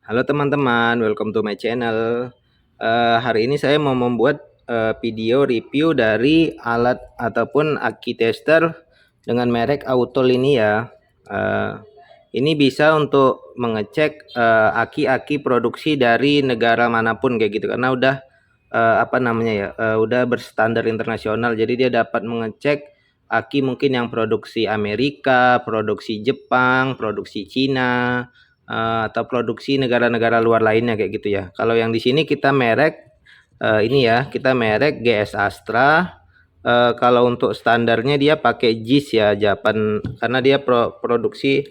Halo teman-teman, welcome to my channel. Hari ini saya mau membuat video review dari alat ataupun aki tester dengan merek Autol ini ya. Ini bisa untuk mengecek aki-aki produksi dari negara manapun kayak gitu, karena udah udah berstandar internasional. Jadi dia dapat mengecek aki mungkin yang produksi Amerika, produksi Jepang, produksi Cina, atau produksi negara-negara luar lainnya kayak gitu ya. Kalau yang di sini kita merek ini ya, kita merek GS Astra. Kalau untuk standarnya dia pakai JIS ya, Japan, karena dia produksi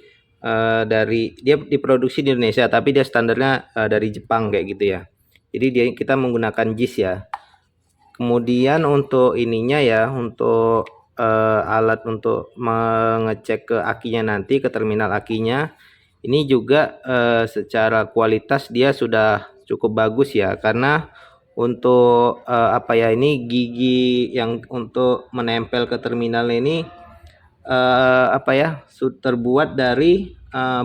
dia diproduksi di Indonesia, tapi dia standarnya dari Jepang kayak gitu ya. Jadi kita menggunakan JIS ya. Kemudian untuk ininya ya, untuk alat untuk mengecek ke akinya nanti, ke terminal akinya, ini juga secara kualitas dia sudah cukup bagus ya, karena untuk ini gigi yang untuk menempel ke terminal ini terbuat dari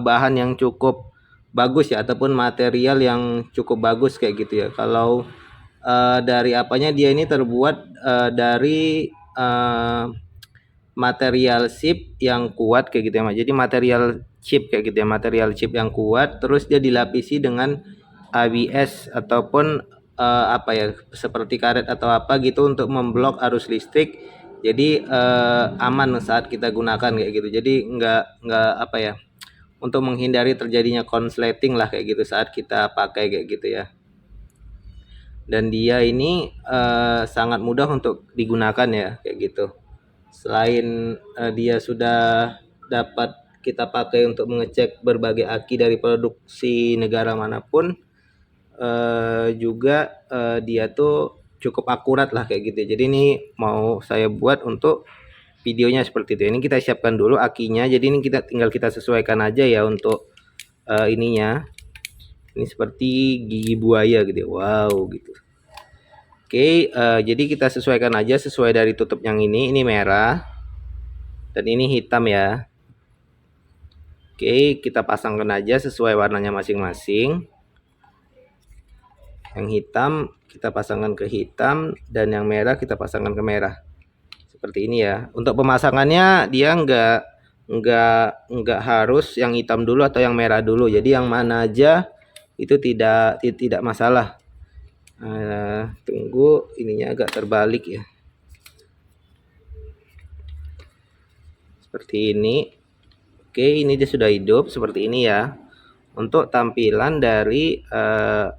bahan yang cukup bagus ya, ataupun material yang cukup bagus kayak gitu ya. Kalau dari apanya, dia ini terbuat dari material chip yang kuat kayak gitu ya Mas. Jadi material chip kayak gitu ya, material chip yang kuat, terus dia dilapisi dengan ABS ataupun seperti karet atau apa gitu untuk memblok arus listrik. Jadi aman saat kita gunakan kayak gitu. Jadi nggak untuk menghindari terjadinya konsleting lah kayak gitu saat kita pakai kayak gitu ya. Dan dia ini sangat mudah untuk digunakan ya kayak gitu. Selain dia sudah dapat kita pakai untuk mengecek berbagai aki dari produksi negara manapun, juga dia tuh cukup akurat lah kayak gitu. Jadi ini mau saya buat untuk videonya seperti itu. Ini kita siapkan dulu akinya. Jadi ini tinggal kita sesuaikan aja ya untuk ininya. Ini seperti gigi buaya gitu. Wow gitu. Oke, jadi kita sesuaikan aja sesuai dari tutup yang ini merah dan ini hitam ya. Oke, kita pasangkan aja sesuai warnanya masing-masing. Yang hitam kita pasangkan ke hitam dan yang merah kita pasangkan ke merah. Seperti ini ya. Untuk pemasangannya dia nggak harus yang hitam dulu atau yang merah dulu. Jadi yang mana aja itu tidak masalah. Tunggu, ininya agak terbalik ya. Seperti ini. Oke, ini dia sudah hidup seperti ini ya. Untuk tampilan dari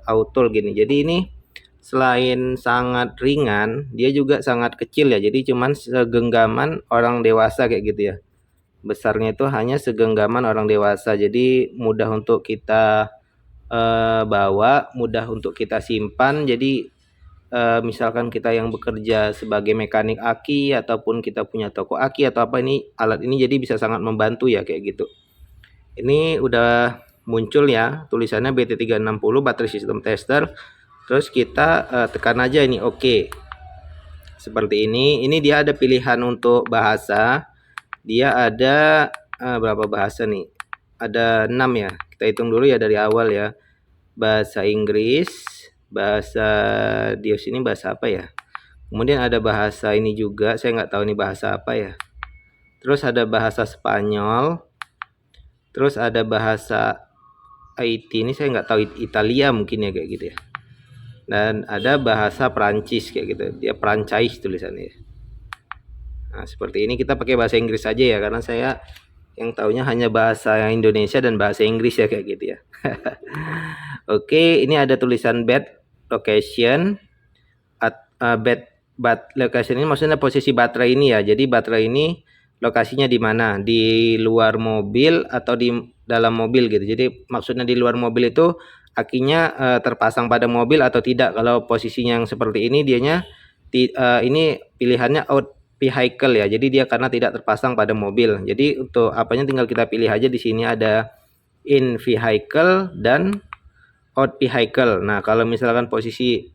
Autol gini. Jadi ini selain sangat ringan, dia juga sangat kecil ya. Jadi cuman segenggaman orang dewasa kayak gitu ya. Besarnya itu hanya segenggaman orang dewasa. Jadi mudah untuk kita bawa, mudah untuk kita simpan. Jadi misalkan kita yang bekerja sebagai mekanik aki ataupun kita punya toko aki atau apa, ini alat ini jadi bisa sangat membantu ya kayak gitu. Ini udah muncul ya tulisannya BT360 baterai sistem tester. Terus kita tekan aja ini oke. Seperti ini dia ada pilihan untuk bahasa. Dia ada berapa bahasa nih? Ada 6 ya. Kita hitung dulu ya dari awal ya. Bahasa Inggris, bahasa Dios ini bahasa apa ya? Kemudian ada bahasa ini juga, saya nggak tahu ini bahasa apa ya. Terus ada bahasa Spanyol. Terus ada bahasa IT, ini saya nggak tahu, Italia mungkin ya kayak gitu ya. Dan ada bahasa Prancis kayak gitu, dia Prancis tulisannya. Nah seperti ini kita pakai bahasa Inggris saja ya, karena saya yang taunya hanya bahasa Indonesia dan bahasa Inggris ya kayak gitu ya. Oke, ini ada tulisan bed location. Bed location ini maksudnya posisi baterai ini ya. Jadi baterai ini lokasinya di mana? Di luar mobil atau di dalam mobil gitu. Jadi maksudnya di luar mobil itu akinya terpasang pada mobil atau tidak. Kalau posisinya yang seperti ini, dianya ini pilihannya out vehicle ya. Jadi dia karena tidak terpasang pada mobil. Jadi untuk apanya tinggal kita pilih aja. Di sini ada in vehicle dan out vehicle. Nah, kalau misalkan posisi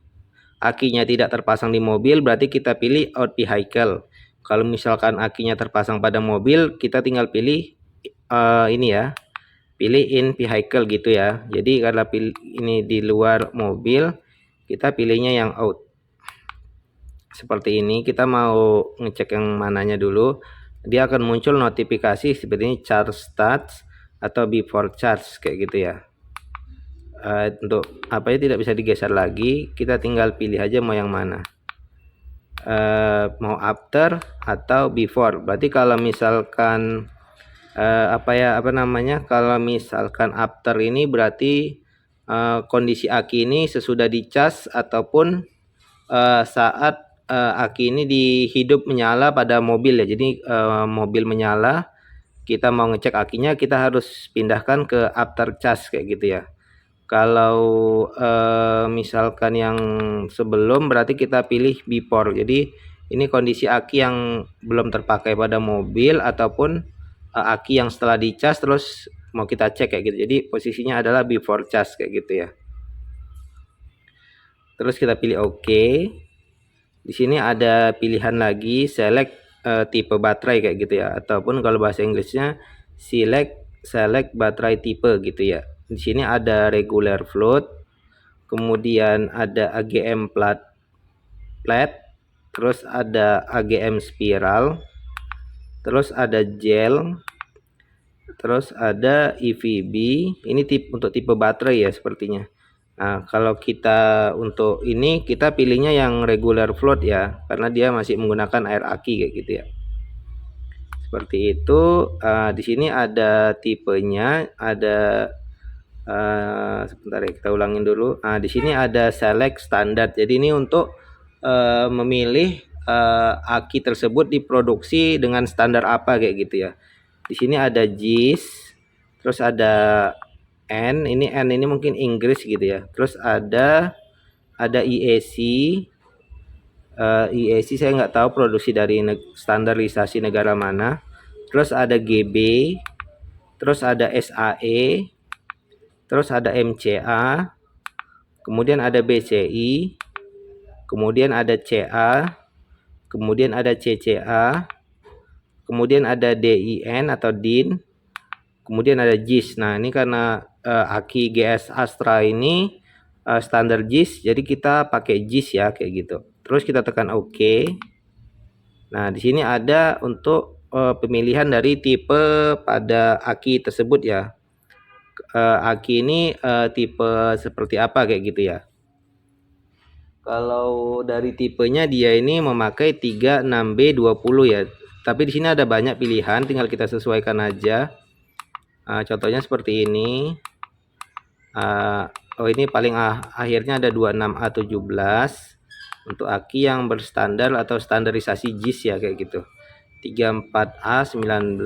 akinya tidak terpasang di mobil, berarti kita pilih out vehicle. Kalau misalkan akinya terpasang pada mobil, kita tinggal pilih ini ya, pilih in vehicle gitu ya. Jadi kalau ini di luar mobil, kita pilihnya yang out. Seperti ini, kita mau ngecek yang mananya dulu. Dia akan muncul notifikasi seperti ini, charge starts atau before charge kayak gitu ya. Untuk apa ya, tidak bisa digeser lagi, kita tinggal pilih aja mau yang mana. Mau after atau before. Berarti kalau misalkan kalau misalkan after ini berarti kondisi aki ini sesudah dicas ataupun saat aki ini hidup menyala pada mobil ya. Jadi mobil menyala, kita mau ngecek akinya, kita harus pindahkan ke after charge kayak gitu ya. Kalau misalkan yang sebelum berarti kita pilih before. Jadi ini kondisi aki yang belum terpakai pada mobil ataupun aki yang setelah dicas terus mau kita cek kayak gitu. Jadi posisinya adalah before charge kayak gitu ya. Terus kita pilih OK. Di sini ada pilihan lagi select tipe baterai kayak gitu ya, ataupun kalau bahasa Inggrisnya select baterai tipe gitu ya. Di sini ada regular float, kemudian ada AGM flat, terus ada AGM spiral, terus ada gel, terus ada EVB. Ini untuk tipe baterai ya sepertinya. Nah, kalau kita untuk ini kita pilihnya yang regular float ya, karena dia masih menggunakan air aki kayak gitu ya. Seperti itu. Di sini ada tipenya, ada sebentar ya, kita ulangin dulu. Di sini ada select standard. Jadi ini untuk memilih aki tersebut diproduksi dengan standar apa kayak gitu ya. Di sini ada JIS, terus ada N ini mungkin Inggris gitu ya. Terus ada IEC. IEC saya nggak tahu produksi dari standarisasi negara mana. Terus ada GB, terus ada SAE, terus ada MCA, kemudian ada BCI, kemudian ada CA, kemudian ada CCA, kemudian ada DIN atau DIN, kemudian ada JIS. Nah, ini karena aki GS Astra ini standar JIS, jadi kita pakai JIS ya kayak gitu. Terus kita tekan OK. Nah, di sini ada untuk pemilihan dari tipe pada aki tersebut ya. Aki ini tipe seperti apa kayak gitu ya. Kalau dari tipenya dia ini memakai 36B20 ya. Tapi di sini ada banyak pilihan, tinggal kita sesuaikan aja. Contohnya seperti ini. Ini paling akhirnya ada 26A17 untuk aki yang berstandar atau standarisasi JIS ya kayak gitu. 34A19,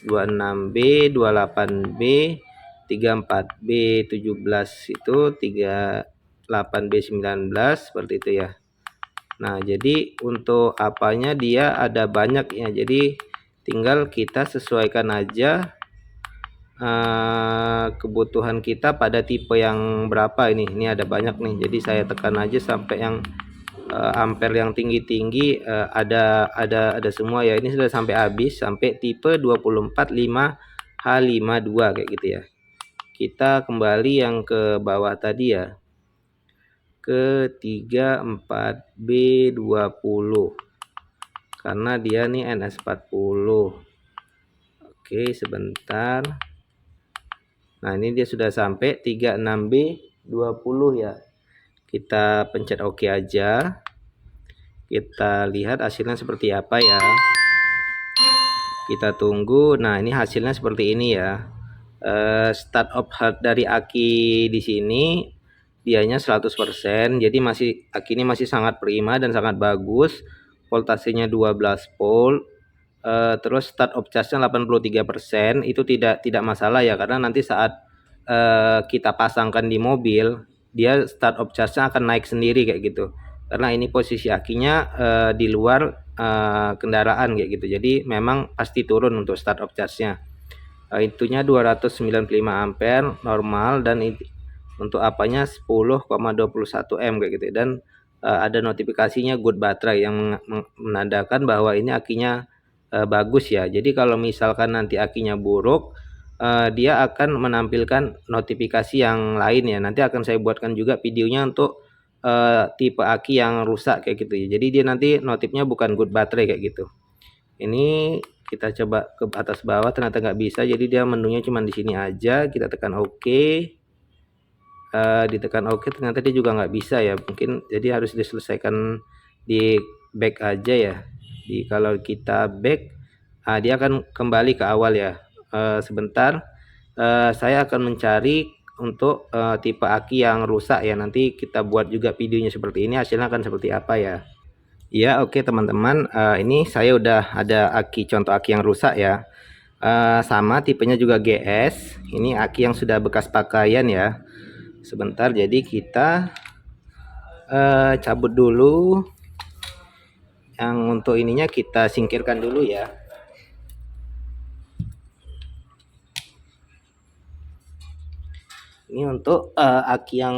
26B, 28B, 34B17 itu 38B19 seperti itu ya. Nah, jadi untuk apanya dia ada banyak ya. Jadi tinggal kita sesuaikan aja kebutuhan kita pada tipe yang berapa ini. Ini ada banyak nih. Jadi saya tekan aja sampai yang ampere yang tinggi-tinggi ada semua ya. Ini sudah sampai habis sampai tipe 245H52 kayak gitu ya. Kita kembali yang ke bawah tadi ya, ke 34B20 karena dia nih NS40. Oke, sebentar. Nah, ini dia sudah sampai 36B20 ya. Kita pencet OK aja. Kita lihat hasilnya seperti apa ya. Kita tunggu. Nah, ini hasilnya seperti ini ya. Start of heart dari aki di sini dianya 100%. Jadi aki ini masih sangat prima dan sangat bagus. Voltasenya 12 volt. Terus start of charge-nya 83%. Itu tidak masalah ya, karena nanti saat kita pasangkan di mobil, dia start of charge-nya akan naik sendiri kayak gitu. Karena ini posisi akinya di luar kendaraan kayak gitu. Jadi memang pasti turun untuk start of charge-nya. Itunya 295 ampere normal, dan untuk apanya 10,21 M kayak gitu. Dan ada notifikasinya good baterai yang menandakan bahwa ini akinya bagus ya. Jadi kalau misalkan nanti akinya buruk, dia akan menampilkan notifikasi yang lain ya. Nanti akan saya buatkan juga videonya untuk tipe aki yang rusak kayak gitu ya. Jadi dia nanti notifnya bukan good battery kayak gitu. Ini kita coba ke atas bawah, ternyata nggak bisa. Jadi dia menunya cuma di sini aja. Kita tekan OK. Ditekan OK, ternyata dia juga nggak bisa ya. Mungkin jadi harus diselesaikan di back aja ya. Kalau kita back, dia akan kembali ke awal ya. Sebentar, saya akan mencari untuk tipe aki yang rusak ya. Nanti kita buat juga videonya seperti ini, hasilnya akan seperti apa ya. Ya, oke teman-teman, ini saya udah ada contoh aki yang rusak ya. Sama tipenya juga GS. Ini aki yang sudah bekas pakaian ya. Sebentar, jadi kita cabut dulu. Yang untuk ininya kita singkirkan dulu ya. Ini untuk aki yang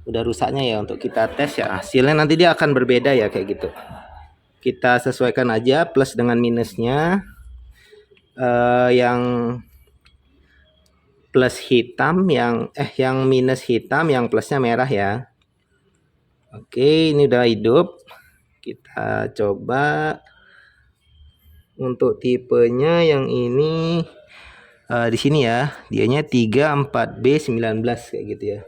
udah rusaknya ya, untuk kita tes ya. Hasilnya nanti dia akan berbeda ya kayak gitu. Kita sesuaikan aja plus dengan minusnya. Yang plus hitam, yang minus hitam, yang plusnya merah ya. Oke, ini udah hidup. Kita coba untuk tipenya yang ini di sini ya, dianya 34B19 kayak gitu ya.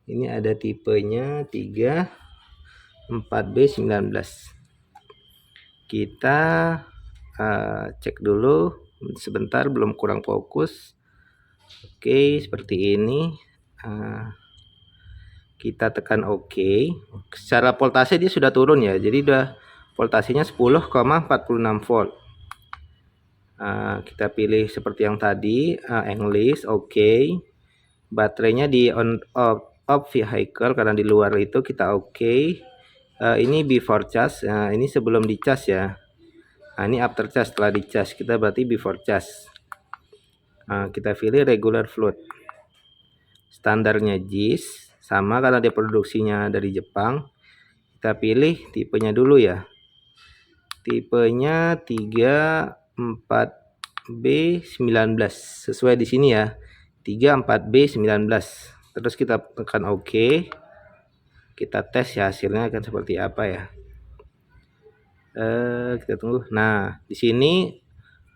Ini ada tipenya 34B19. Kita cek dulu sebentar, belum kurang fokus. Oke, seperti ini. Kita tekan OK. Secara voltase dia sudah turun ya, jadi udah voltasenya 10,46 volt. Kita pilih seperti yang tadi, English, OK. Baterainya di on off vehicle, karena di luar itu kita OK. Ini before charge, ini sebelum dicas ya. Ini after charge, setelah dicas kita berarti before charge. Kita pilih regular float. Standarnya JIS, sama karena dia produksinya dari Jepang. Kita pilih tipenya dulu ya. Tipenya 34B19 sesuai di sini ya. 34B19. Terus kita tekan OK. Kita tes ya, hasilnya akan seperti apa ya. Kita tunggu. Nah, di sini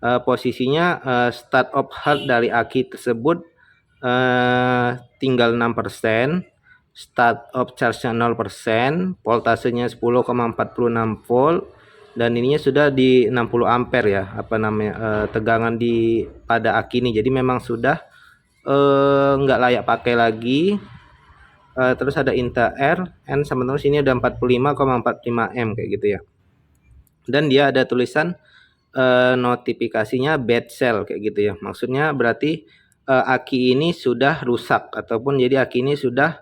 posisinya start of heart dari aki tersebut tinggal 6%, start of charge-nya 0%, voltasenya 10,46 volt, dan ininya sudah di 60 ampere ya, tegangan pada aki ini. Jadi memang sudah nggak layak pakai lagi. Terus ada inta R, N sama terus ini ada 45,45 M kayak gitu ya. Dan dia ada tulisan notifikasinya bad cell kayak gitu ya. Maksudnya berarti aki ini sudah rusak, ataupun jadi aki ini sudah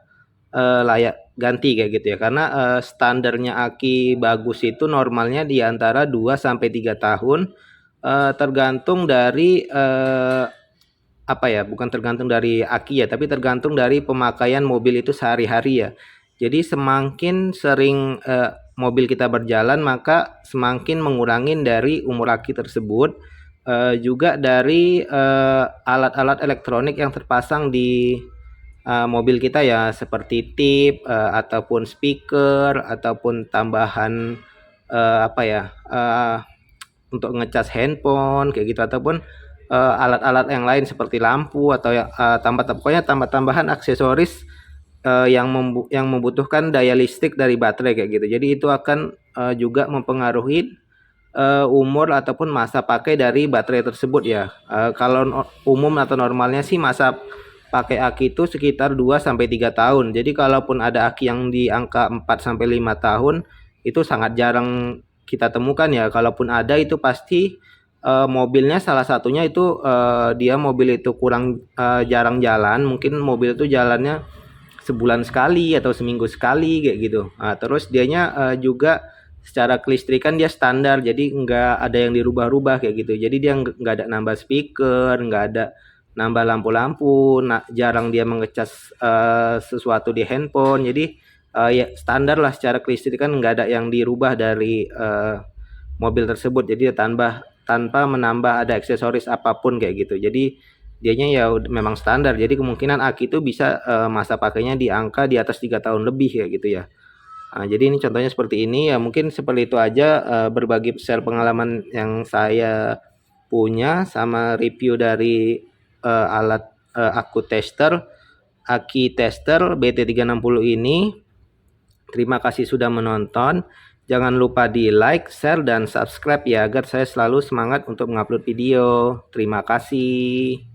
layak ganti kayak gitu ya. Karena standarnya aki bagus itu normalnya di antara 2 sampai 3 tahun, tergantung dari bukan tergantung dari aki ya, tapi tergantung dari pemakaian mobil itu sehari-hari ya. Jadi semakin sering mobil kita berjalan, maka semakin mengurangi dari umur aki tersebut. Juga dari alat-alat elektronik yang terpasang di mobil kita ya, seperti tip ataupun speaker, ataupun tambahan untuk ngecas handphone kayak gitu, ataupun alat-alat yang lain seperti lampu atau pokoknya tambah-tambahan aksesoris yang membutuhkan daya listrik dari baterai kayak gitu. Jadi itu akan juga mempengaruhi umur ataupun masa pakai dari baterai tersebut ya. Kalau umum atau normalnya sih masa pakai aki itu sekitar 2 sampai 3 tahun. Jadi kalaupun ada aki yang di angka 4 sampai 5 tahun, itu sangat jarang kita temukan ya. Kalaupun ada, itu pasti mobilnya salah satunya itu dia mobil itu kurang jarang jalan. Mungkin mobil itu jalannya sebulan sekali atau seminggu sekali kayak gitu. Terus dianya juga secara kelistrikan dia standar, jadi nggak ada yang dirubah-rubah kayak gitu. Jadi dia nggak ada nambah speaker, nggak ada nambah lampu-lampu, jarang dia mengecas sesuatu di handphone. Jadi ya standar lah secara kelistrikan, nggak ada yang dirubah dari mobil tersebut. Jadi dia tambah tanpa menambah ada aksesoris apapun kayak gitu. Jadi dianya ya memang standar. Jadi kemungkinan aki itu bisa masa pakainya di angka di atas 3 tahun lebih kayak gitu ya. Nah, jadi ini contohnya seperti ini ya, mungkin seperti itu aja berbagi share pengalaman yang saya punya sama review dari alat aku tester, aki tester BT360 ini. Terima kasih sudah menonton. Jangan lupa di like, share, dan subscribe ya agar saya selalu semangat untuk mengupload video. Terima kasih.